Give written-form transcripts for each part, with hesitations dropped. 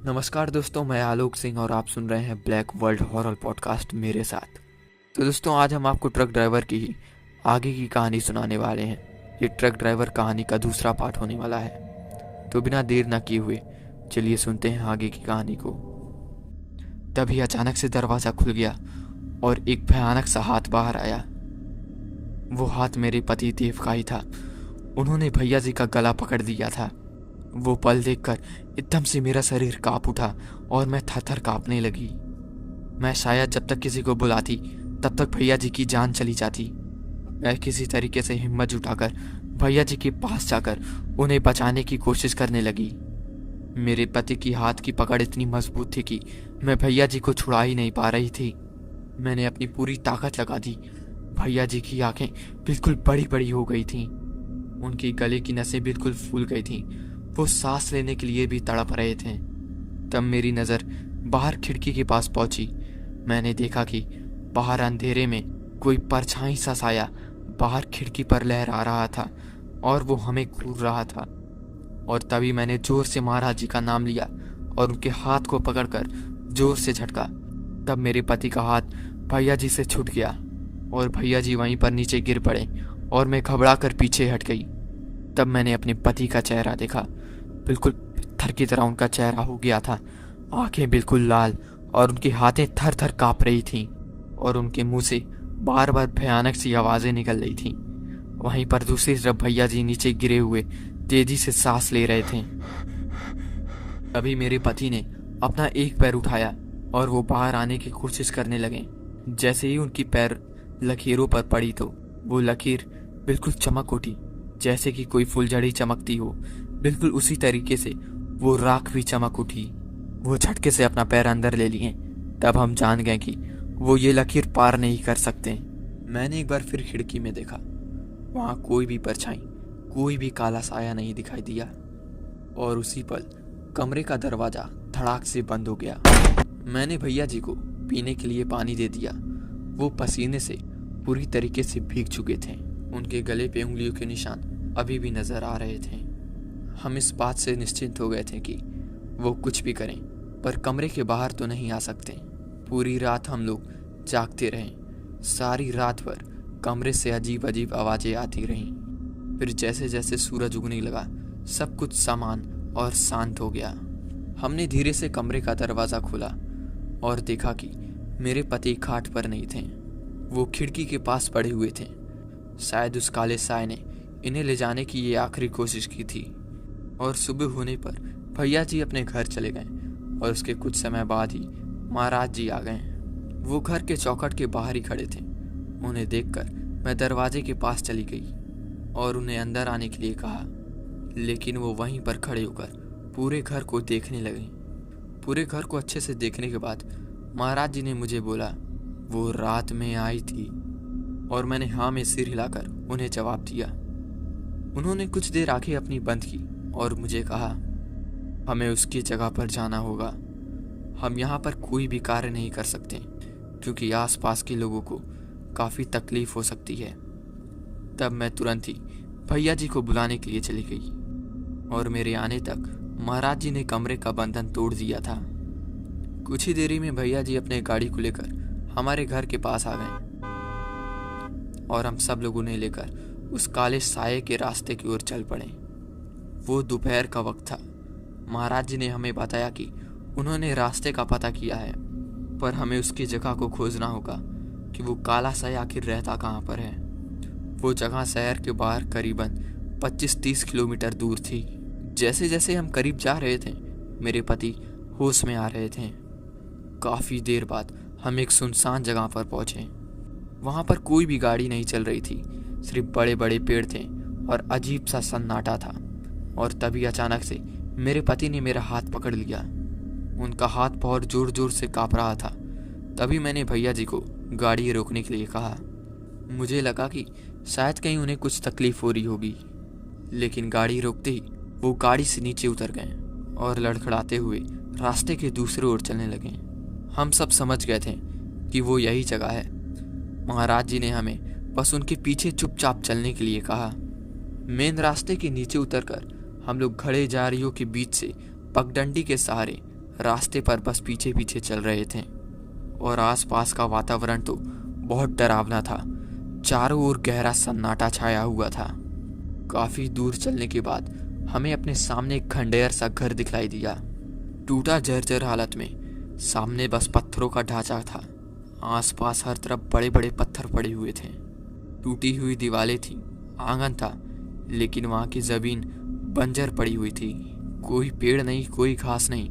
नमस्कार दोस्तों, मैं आलोक सिंह और आप सुन रहे हैं ब्लैक वर्ल्ड हॉरर पॉडकास्ट मेरे साथ। तो दोस्तों, आज हम आपको ट्रक ड्राइवर की ही आगे की कहानी सुनाने वाले हैं। ये ट्रक ड्राइवर कहानी का दूसरा पार्ट होने वाला है। तो बिना देर न किए हुए चलिए सुनते हैं आगे की कहानी को। तभी अचानक से दरवाज़ा खुल गया और एक भयानक सा हाथ बाहर आया। वो हाथ मेरे पति देव का ही था। उन्होंने भैया जी का गला पकड़ दिया था। वो पल देखकर एकदम से मेरा शरीर कांप उठा और मैं थर-थर कांपने लगी। मैं शायद जब तक किसी को बुलाती तब तक भैया जी की जान चली जाती। मैं किसी तरीके से हिम्मत जुटाकर भैया जी के पास जाकर उन्हें बचाने की कोशिश करने लगी। मेरे पति की हाथ की पकड़ इतनी मजबूत थी कि मैं भैया जी को छुड़ा ही नहीं पा रही थी। मैंने अपनी पूरी ताकत लगा दी। भैया जी की आंखें बिल्कुल बड़ी बड़ी हो गई थीं। उनकी गले की नसें बिल्कुल फूल गई थीं। वो सांस लेने के लिए भी तड़प रहे थे। तब मेरी नज़र बाहर खिड़की के पास पहुंची। मैंने देखा कि बाहर अंधेरे में कोई परछाई सा साया बाहर खिड़की पर लहरा रहा था और वो हमें घूर रहा था। और तभी मैंने जोर से महाराज जी का नाम लिया और उनके हाथ को पकड़कर जोर से झटका। तब मेरे पति का हाथ भैया जी से छूट गया और भैया जी वहीं पर नीचे गिर पड़े और मैं घबरा कर पीछे हट गई। तब मैंने अपने पति का चेहरा देखा। बिल्कुल पत्थर की तरह उनका चेहरा हो गया था। आंखें बिल्कुल लाल और उनकी हाथें थर थर काँप रही थीं और उनके मुंह से बार बार भयानक सी आवाज़ें निकल रही थीं। वहीं पर दूसरी तरफ भैया जी नीचे गिरे हुए तेजी से सांस ले रहे थे। अभी मेरे पति ने अपना एक पैर उठाया और वो बाहर आने की कोशिश करने लगे। जैसे ही उनकी पैर लकीरों पर पड़ी तो वो लकीर बिल्कुल चमक उठी, जैसे कि कोई फुलझड़ी चमकती हो। बिल्कुल उसी तरीके से वो राख भी चमक उठी। वो झटके से अपना पैर अंदर ले लिए। तब हम जान गए कि वो ये लकीर पार नहीं कर सकते। मैंने एक बार फिर खिड़की में देखा। वहाँ कोई भी परछाई, कोई भी काला साया नहीं दिखाई दिया। और उसी पल कमरे का दरवाज़ा धड़ाक से बंद हो गया। मैंने भैया जी को पीने के लिए पानी दे दिया। वो पसीने से पूरी तरीके से भीग चुके थे। उनके गले पे उंगलियों के निशान अभी भी नजर आ रहे थे। हम इस बात से निश्चिंत हो गए थे कि वो कुछ भी करें पर कमरे के बाहर तो नहीं आ सकते। पूरी रात हम लोग जागते रहे। सारी रात भर कमरे से अजीब अजीब आवाज़ें आती रहीं। फिर जैसे जैसे सूरज उगने लगा सब कुछ सामान और शांत हो गया। हमने धीरे से कमरे का दरवाज़ा खोला और देखा कि मेरे पति खाट पर नहीं थे। वो खिड़की के पास पड़े हुए थे। शायद उस काले साए ने इन्हें ले जाने की ये आखिरी कोशिश की थी। और सुबह होने पर भैया जी अपने घर चले गए और उसके कुछ समय बाद ही महाराज जी आ गए। वो घर के चौखट के बाहर ही खड़े थे। उन्हें देखकर मैं दरवाजे के पास चली गई और उन्हें अंदर आने के लिए कहा, लेकिन वो वहीं पर खड़े होकर पूरे घर को देखने लगे। पूरे घर को अच्छे से देखने के बाद महाराज जी ने मुझे बोला, वो रात में आई थी। और मैंने हाँ में सिर हिलाकर उन्हें जवाब दिया। उन्होंने कुछ देर आंखें अपनी बंद की और मुझे कहा, हमें उसकी जगह पर जाना होगा। हम यहाँ पर कोई भी कार्य नहीं कर सकते क्योंकि आसपास के लोगों को काफ़ी तकलीफ हो सकती है। तब मैं तुरंत ही भैया जी को बुलाने के लिए चली गई और मेरे आने तक महाराज जी ने कमरे का बंधन तोड़ दिया था। कुछ ही देरी में भैया जी अपने गाड़ी को लेकर हमारे घर के पास आ गए और हम सब लोग उन्हें लेकर उस काले साये के रास्ते की ओर चल पड़े। वो दोपहर का वक्त था। महाराज जी ने हमें बताया कि उन्होंने रास्ते का पता किया है पर हमें उसकी जगह को खोजना होगा कि वो काला साया आखिर रहता कहाँ पर है। वो जगह शहर के बाहर करीबन 25-30 किलोमीटर दूर थी। जैसे जैसे हम करीब जा रहे थे मेरे पति होश में आ रहे थे। काफ़ी देर बाद हम एक सुनसान जगह पर पहुँचे। वहाँ पर कोई भी गाड़ी नहीं चल रही थी, सिर्फ बड़े बड़े पेड़ थे और अजीब सा सन्नाटा था। और तभी अचानक से मेरे पति ने मेरा हाथ पकड़ लिया। उनका हाथ बहुत जोर जोर से काँप रहा था। तभी मैंने भैया जी को गाड़ी रोकने के लिए कहा। मुझे लगा कि शायद कहीं उन्हें कुछ तकलीफ हो रही होगी, लेकिन गाड़ी रोकते ही वो गाड़ी से नीचे उतर गए और लड़खड़ाते हुए रास्ते के दूसरे ओर चलने लगे। हम सब समझ गए थे कि वो यही जगह है। महाराज जी ने हमें बस उनके पीछे चुपचाप चलने के लिए कहा। मेन रास्ते के नीचे उतरकर हम लोग खड़े झाड़ियों के बीच से पगडंडी के सहारे रास्ते पर बस पीछे पीछे चल रहे थे और आसपास का वातावरण तो बहुत डरावना था। चारों ओर गहरा सन्नाटा छाया हुआ था। काफी दूर चलने के बाद हमें अपने सामने एक खंडहर सा घर दिखलाई दिया। टूटा जर्जर हालत में, सामने बस पत्थरों का ढांचा था। आसपास हर तरफ बड़े बड़े पत्थर पड़े हुए थे। टूटी हुई दीवारें थीं, आंगन था, लेकिन वहाँ की जमीन बंजर पड़ी हुई थी। कोई पेड़ नहीं, कोई घास नहीं।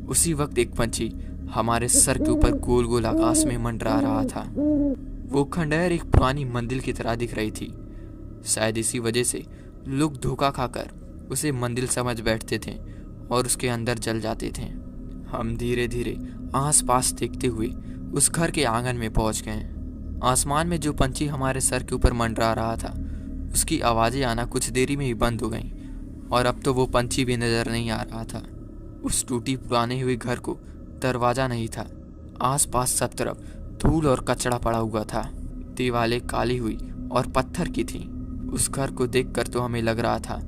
उसी वक्त एक पंछी हमारे सर के ऊपर गोल गोल आकाश में मंडरा रहा था। वो खंडहर एक पुरानी मंदिर की तरह दिख रही थी। शायद इसी वजह से लोग धोखा खाकर उसे मंदिर समझ बैठते थे और उसके अंदर चल जाते थे। हम धीरे धीरे आसपास देखते हुए उस घर के आंगन में पहुंच गए। आसमान में जो पंछी हमारे सर के ऊपर मंडरा रहा था, उसकी आवाज़ें आना कुछ देरी में ही बंद हो गईं और अब तो वो पंछी भी नजर नहीं आ रहा था। उस टूटी पुराने हुए घर को दरवाज़ा नहीं था। आसपास सब तरफ धूल और कचरा पड़ा हुआ था। दीवारें काली हुई और पत्थर की थीं। उस घर को देखकर तो हमें लग रहा था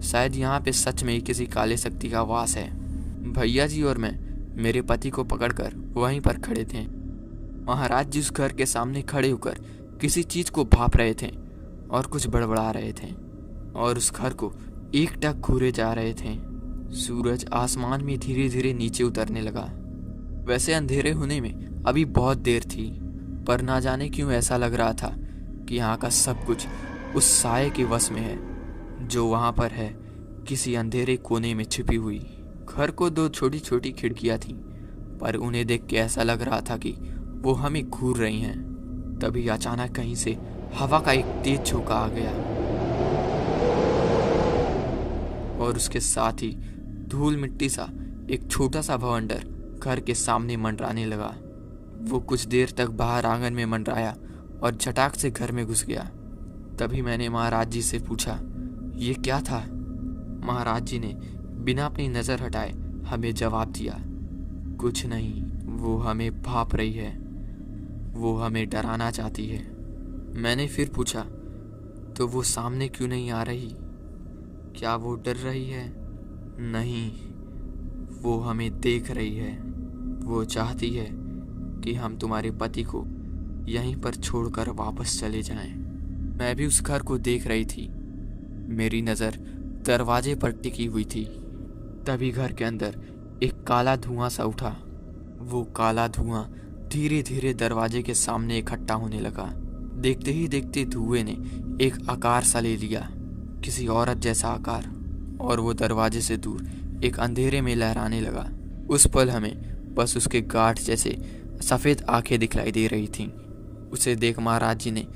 शायद यहाँ पे सच में ही किसी काले शक्ति का वास है। भैया जी और मैं मेरे पति को पकड़कर वहीं पर खड़े थे। महाराज जी उस घर के सामने खड़े होकर किसी चीज को भाप रहे थे और कुछ बड़बड़ा रहे थे और उस घर को एकटक घूरे जा रहे थे। सूरज आसमान में धीरे धीरे नीचे उतरने लगा। वैसे अंधेरे होने में अभी बहुत देर थी, पर ना जाने क्यों ऐसा लग रहा था कि यहाँ का सब कुछ उस साये के वश में है जो वहाँ पर है, किसी अंधेरे कोने में छिपी हुई। घर को 2 छोटी छोटी खिड़कियाँ थीं, पर उन्हें देख के ऐसा लग रहा था कि वो हमें घूर रही हैं। तभी अचानक कहीं से हवा का एक तेज झोंका आ गया और उसके साथ ही धूल मिट्टी सा एक छोटा सा भवंडर घर के सामने मंडराने लगा। वो कुछ देर तक बाहर आंगन में मंडराया और झटाक से घर में घुस गया। तभी मैंने महाराज जी से पूछा, ये क्या था? महाराज जी ने बिना अपनी नजर हटाए हमें जवाब दिया, कुछ नहीं, वो हमें भाप रही है, वो हमें डराना चाहती है। मैंने फिर पूछा, तो वो सामने क्यों नहीं आ रही? क्या वो डर रही है? नहीं, वो हमें देख रही है। वो चाहती है कि हम तुम्हारे पति को यहीं पर छोड़कर वापस चले जाएं। मैं भी उस घर को देख रही थी। मेरी नज़र दरवाजे पर टिकी हुई थी। तभी घर के अंदर एक काला धुआं सा उठा। वो काला धुआं धीरे धीरे दरवाजे के सामने इकट्ठा होने लगा। देखते ही देखते धुएं ने एक आकार सा ले लिया, किसी औरत जैसा आकार, और वो दरवाजे से दूर एक अंधेरे में लहराने लगा। उस पल हमें बस उसके गाढ़ जैसे सफ़ेद आंखें दिखलाई दे रही थीं। उसे देख महाराज जी ने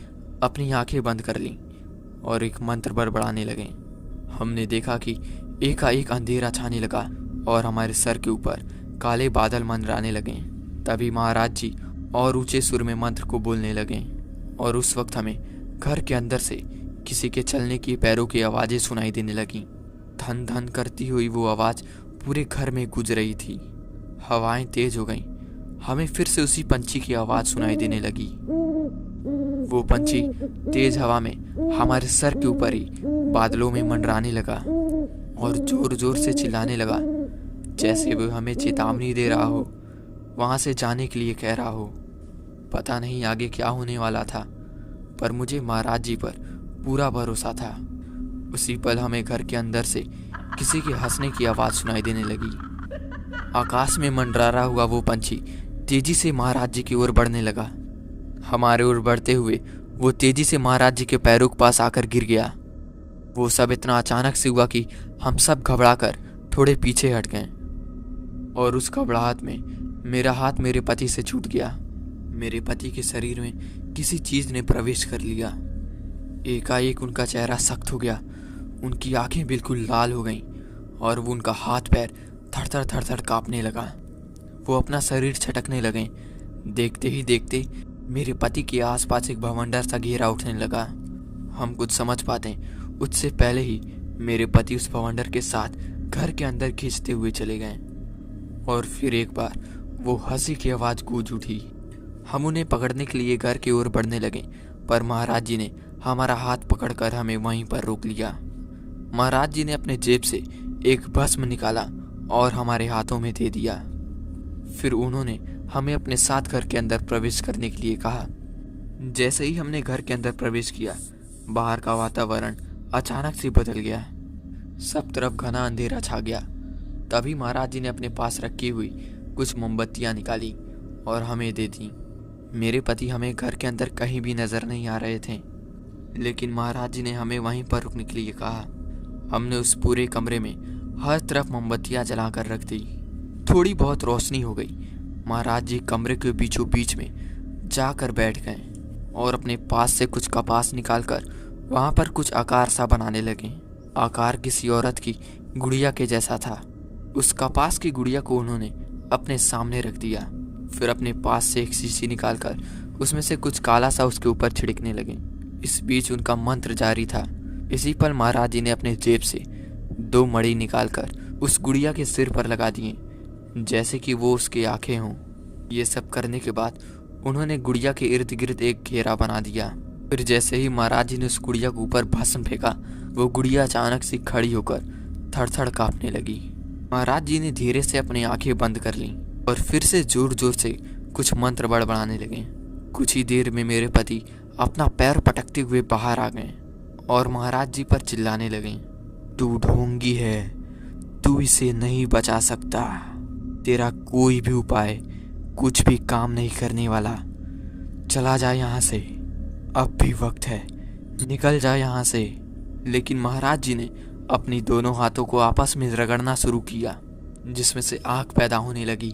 अपनी आंखें बंद कर लीं और एक मंत्र बड़बड़ाने लगे। हमने देखा कि एकाएक अंधेरा छाने लगा और हमारे सर के ऊपर काले बादल मंडराने लगे। तभी महाराज जी और ऊंचे सुर में मंत्र को बोलने लगे और उस वक्त हमें घर के अंदर से किसी के चलने की पैरों की आवाज़ें सुनाई देने लगीं। धन धन करती हुई वो आवाज़ पूरे घर में गूंज रही थी। हवाएं तेज हो गईं। हमें फिर से उसी पंछी की आवाज़ सुनाई देने लगी। वो पंछी तेज हवा में हमारे सर के ऊपर ही बादलों में मंडराने लगा और जोर जोर से चिल्लाने लगा, जैसे वो हमें चेतावनी दे रहा हो, वहाँ से जाने के लिए कह रहा हो। पता नहीं आगे क्या होने वाला था, पर मुझे महाराज जी पर पूरा भरोसा था। उसी पल हमें घर के अंदर से किसी के हंसने की आवाज़ सुनाई देने लगी। आकाश में मंडरा रहा हुआ वो पंछी तेजी से महाराज जी की ओर बढ़ने लगा। हमारे ओर बढ़ते हुए वो तेजी से महाराज जी के पैरों के पास आकर गिर गया। वो सब इतना अचानक से हुआ कि हम सब घबराकर थोड़े पीछे हट गए और उस घबराहट में मेरा हाथ मेरे पति से छूट गया। मेरे पति के शरीर में किसी चीज़ ने प्रवेश कर लिया। एकाएक उनका चेहरा सख्त हो गया, उनकी आंखें बिल्कुल लाल हो गईं और वो उनका हाथ पैर थर थर कांपने लगा। वो अपना शरीर छटकने लगे। देखते ही देखते मेरे पति के आसपास एक भवंडर सा घेरा उठने लगा। हम कुछ समझ पाते उससे पहले ही मेरे पति उस भवंडर के साथ घर के अंदर खींचते हुए चले गए और फिर एक बार वो हंसी की आवाज़ गूंज उठी। हम उन्हें पकड़ने के लिए घर की ओर बढ़ने लगे, पर महाराज जी ने हमारा हाथ पकड़कर हमें वहीं पर रोक लिया। महाराज जी ने अपने जेब से एक भस्म निकाला और हमारे हाथों में दे दिया। फिर उन्होंने हमें अपने साथ घर के अंदर प्रवेश करने के लिए कहा। जैसे ही हमने घर के अंदर प्रवेश किया, बाहर का वातावरण अचानक से बदल गया। सब तरफ घना अंधेरा छा गया। तभी महाराज जी ने अपने पास रखी हुई कुछ मोमबत्तियां निकाली और हमें दे दी। मेरे पति हमें घर के अंदर कहीं भी नजर नहीं आ रहे थे, लेकिन महाराज जी ने हमें वहीं पर रुकने के लिए कहा। हमने उस पूरे कमरे में हर तरफ मोमबत्तियां जलाकर रख दी। थोड़ी बहुत रोशनी हो गई। महाराज जी कमरे के बीचों बीच में जाकर बैठ गए और अपने पास से कुछ कपास निकालकर वहाँ पर कुछ आकार सा बनाने लगे। आकार किसी औरत की गुड़िया के जैसा था। उस कपास की गुड़िया को उन्होंने अपने सामने रख दिया। फिर अपने पास से एक शीशी निकालकर उसमें से कुछ काला सा उसके ऊपर छिड़कने लगे। इस बीच उनका मंत्र जारी था। इसी पल महाराज जी ने अपने जेब से 2 मणि निकालकर उस गुड़िया के सिर पर लगा दिए, जैसे कि वो उसकी आंखें हों। ये सब करने के बाद उन्होंने गुड़िया के इर्द गिर्द एक घेरा बना दिया। फिर जैसे ही महाराज जी ने उस गुड़िया के ऊपर भस्म फेंका, वो गुड़िया अचानक से खड़ी होकर थर-थर कांपने लगी। महाराज जी ने धीरे से अपनी आंखें बंद कर लीं और फिर से जोर जोर से कुछ मंत्र बड़बड़ाने लगे। कुछ ही देर में मेरे पति अपना पैर पटकते हुए बाहर आ गए और महाराज जी पर चिल्लाने लगे, तू ढोंगी है, तू इसे नहीं बचा सकता। तेरा कोई भी उपाय कुछ भी काम नहीं करने वाला। चला जा यहाँ से, अब भी वक्त है, निकल जा यहाँ से। लेकिन महाराज जी ने अपनी दोनों हाथों को आपस में रगड़ना शुरू किया, जिसमें से आग पैदा होने लगी।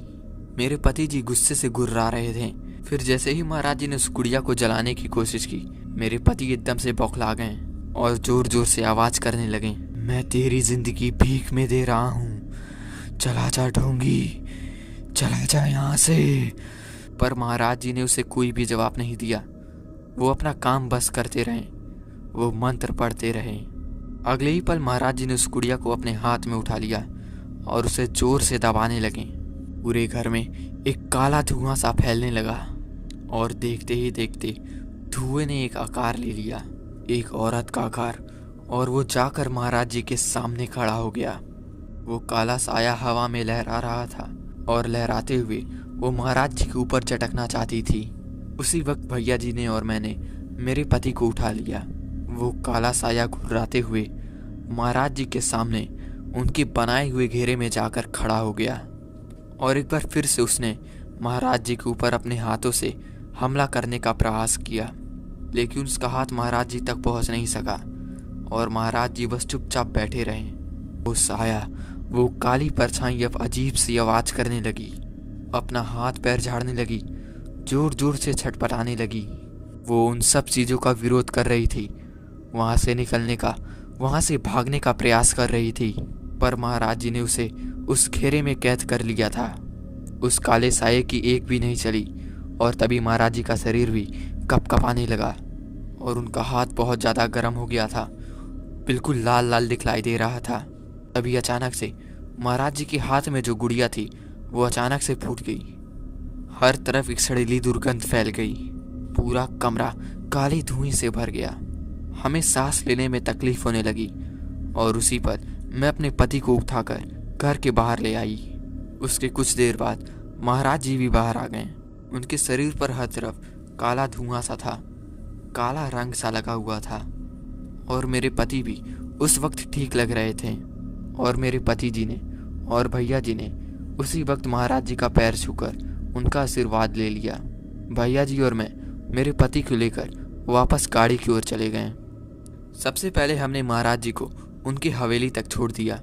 मेरे पति जी गुस्से से गुर्रा रहे थे। फिर जैसे ही महाराज जी ने उस गुड़िया को जलाने की कोशिश की, मेरे पति एकदम से बौखला गए और जोर जोर से आवाज करने लगे, मैं तेरी जिंदगी भीख में दे रहा हूँ, चला जा ढोंगी, चला जा यहाँ से। पर महाराज जी ने उसे कोई भी जवाब नहीं दिया। वो अपना काम बस करते रहे, वो मंत्र पढ़ते रहे। अगले ही पल महाराज जी ने उस गुड़िया को अपने हाथ में उठा लिया और उसे जोर से दबाने लगे। पूरे घर में एक काला धुआं सा फैलने लगा और देखते ही देखते धुएं ने एक आकार ले लिया, एक औरत का आकार, और वो जाकर महाराज जी के सामने खड़ा हो गया। वो काला साया हवा में लहरा रहा था और लहराते हुए वो महाराज जी के ऊपर चटकना चाहती थी। उसी वक्त भैया जी ने और मैंने मेरे पति को उठा लिया। वो काला साया घुर्राते हुए महाराज जी के सामने उनके बनाए हुए घेरे में जाकर खड़ा हो गया और एक बार फिर से उसने महाराज जी के ऊपर अपने हाथों से हमला करने का प्रयास किया, लेकिन उसका हाथ महाराज जी तक पहुंच नहीं सका और महाराज जी बस चुपचाप बैठे रहे। वो साया, वो काली परछाई अब अजीब सी आवाज करने लगी, अपना हाथ पैर झाड़ने लगी, जोर जोर से छटपटाने लगी। वो उन सब चीज़ों का विरोध कर रही थी, वहाँ से निकलने का, वहाँ से भागने का प्रयास कर रही थी, पर महाराज जी ने उसे उस घेरे में कैद कर लिया था। उस काले साये की एक भी नहीं चली और तभी महाराज जी का शरीर भी कपकपाने लगा और उनका हाथ बहुत ज़्यादा गर्म हो गया था, बिल्कुल लाल लाल दिखलाई दे रहा था। तभी अचानक से महाराज जी के हाथ में जो गुड़िया थी वो अचानक से फूट गई। हर तरफ एक सड़ीली दुर्गंध फैल गई। पूरा कमरा काले धुएं से भर गया। हमें सांस लेने में तकलीफ होने लगी और उसी पर मैं अपने पति को उठाकर घर के बाहर ले आई। उसके कुछ देर बाद महाराज जी भी बाहर आ गए। उनके शरीर पर हर तरफ काला धुआं सा था, काला रंग सा लगा हुआ था और मेरे पति भी उस वक्त ठीक लग रहे थे। और मेरे पति जी ने और भैया जी ने उसी वक्त महाराज जी का पैर छूकर उनका आशीर्वाद ले लिया। भैया जी और मैं मेरे पति को लेकर वापस गाड़ी की ओर चले गए। सबसे पहले हमने महाराज जी को उनकी हवेली तक छोड़ दिया,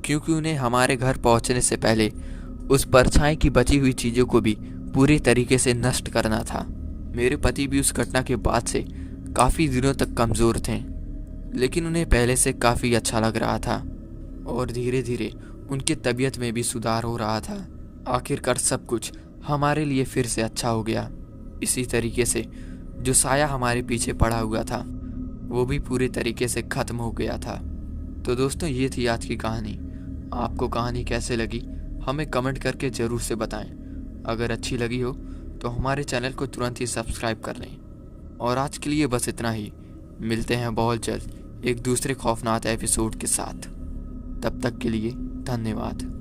क्योंकि उन्हें हमारे घर पहुंचने से पहले उस परछाई की बची हुई चीज़ों को भी पूरी तरीके से नष्ट करना था। मेरे पति भी उस घटना के बाद से काफ़ी दिनों तक कमज़ोर थे, लेकिन उन्हें पहले से काफ़ी अच्छा लग रहा था और धीरे धीरे उनकी तबीयत में भी सुधार हो रहा था। आखिरकार सब कुछ हमारे लिए फिर से अच्छा हो गया। इसी तरीके से जो साया हमारे पीछे पड़ा हुआ था वो भी पूरे तरीके से ख़त्म हो गया था। तो दोस्तों, ये थी आज की कहानी। आपको कहानी कैसे लगी हमें कमेंट करके ज़रूर से बताएं। अगर अच्छी लगी हो तो हमारे चैनल को तुरंत ही सब्सक्राइब कर लें। और आज के लिए बस इतना ही। मिलते हैं बहुत जल्द एक दूसरे खौफनाक एपिसोड के साथ। तब तक के लिए धन्यवाद।